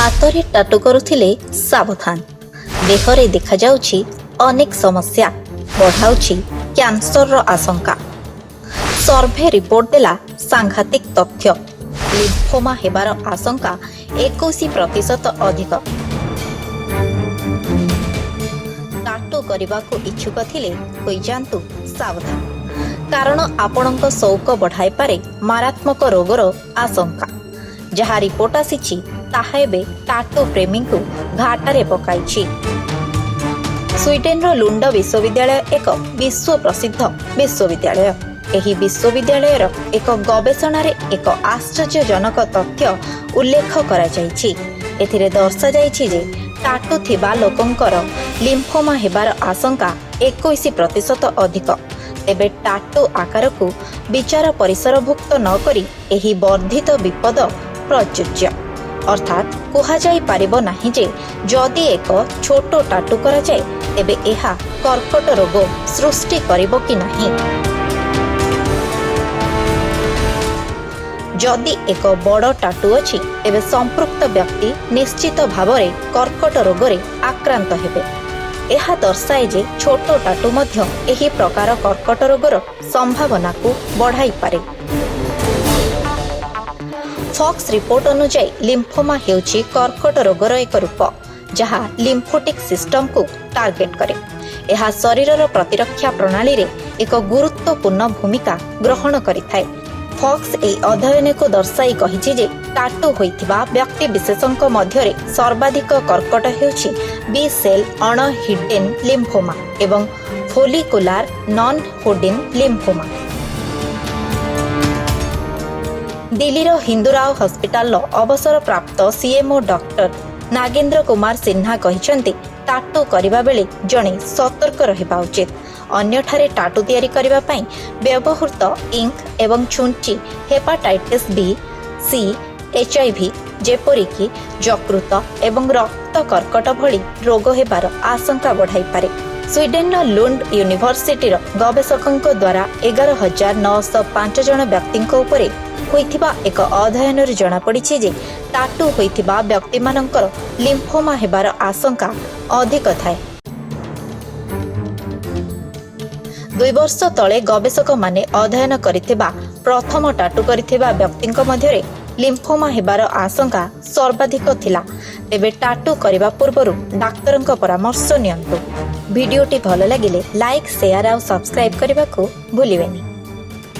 हाथ में टाटू करुथिले सावधान। देहरे देखा जाउछि अनेक समस्या बढ़ाउछि कैंसर रो आशंका। सर्वे रिपोर्ट देला सांघातिक तथ्य। लिम्फोमा हेबार आशंका 21% अधिक। टाटू करबाको इच्छुक थिले होई जांतु सावधान, कारण आपणଙ୍କ शौक बढ़ाई पारे मारात्मक रोगर आशंका। जहाँ रिपोर्ट आसीछि ताहा एबे टाटू प्रेमी को घाटारे पकाइछि। स्वीडेन लुंड विश्वविद्यालय एक विश्व प्रसिद्ध विश्वविद्यालय। एही विश्वविद्यालयर एक गवेषणार एक आश्चर्यजनक तथ्य उल्लेख करा जायछि। एथिरे दर्शा जायछि जे टाटू थिबा लोकंकर लिम्फोमा हेबार आशंका 21% अधिक। तेबे टाटू आकार को विचार परिसरभुक्त न करी एही वर्धित विपद प्रযোज्य। अर्थात कुहा जाई पारिबो नाही जे जदि एक छोटो टाटू करा जाए तेबे एहा कर्कट रोग सृष्टि करिबो कि नाही। जदि एक बड़ टाटू अछि तेबे संपृक्त व्यक्ति निश्चित भावरे कर्कट रोगरे आक्रांत हेबे। एहा दर्शाए जे छोटो टाटू मध्य एही प्रकार कर्कट रोगर संभावना को बढ़ाई पारे। फॉक्स रिपोर्ट अनुसार लिम्फोमा हेउछि कर्कट रोगर एक रूप जहाँ लिम्फोटिक सिस्टम को टार्गेट करे। यह शरीर प्रतिरक्षा प्रणाली रे एक गुरुत्वपूर्ण भूमिका ग्रहण करिथाय। फॉक्स ए अध्ययन को दर्शाई कहिछि जे टाटू होइथिबा व्यक्ति विशेषଙ୍କ मध्यरे सर्वाधिक कर्कट हेउछि बी सेल अणहिडेन लिम्फोमा एवं फोलिकुलार नॉन होडिन लिम्फोमा। दिल्लीर हिंदूराव हॉस्पिटल अवसर प्राप्त सीएमओ डॉक्टर नागेंद्र कुमार सिन्हा कहिसंती टाटू करिबा बेले जणे सतर्क रहिबा उचित। अन्यठारे टाटू तैयारी करिबा पई व्यवहृत इंक एवं छुंची हेपाटाइटिस बी सी एचआईवी जेपरिकी यकृत एवं रक्त कर्कट भली रोग हेबार आशंका बढ़ाई पारे। स्वीडेन लुंड यूनिवर्सिटी गवेषकों द्वारा 11,905 जन व्यक्ति उपरे होइथिबा एक अध्ययन जना पड़िछि जे टाटू होइथिबा व्यक्ति मानकर लिम्फोमा हेबार आशंका अधिक थाए। 2 वर्ष तले गवेषक माने अध्ययन करिथिबा प्रथम टाटू करिथिबा व्यक्तिଙ୍କ मध्यरे लिम्फोमा हेबार आशंका सर्वाधिक थिला। तेबे टाटू करिबा पूर्वरु डाक्टरଙ୍କ परामर्श नियंतु। वीडियोटी भल लागिले लाइक शेयर और सब्सक्राइब करने को भूलिबेनी।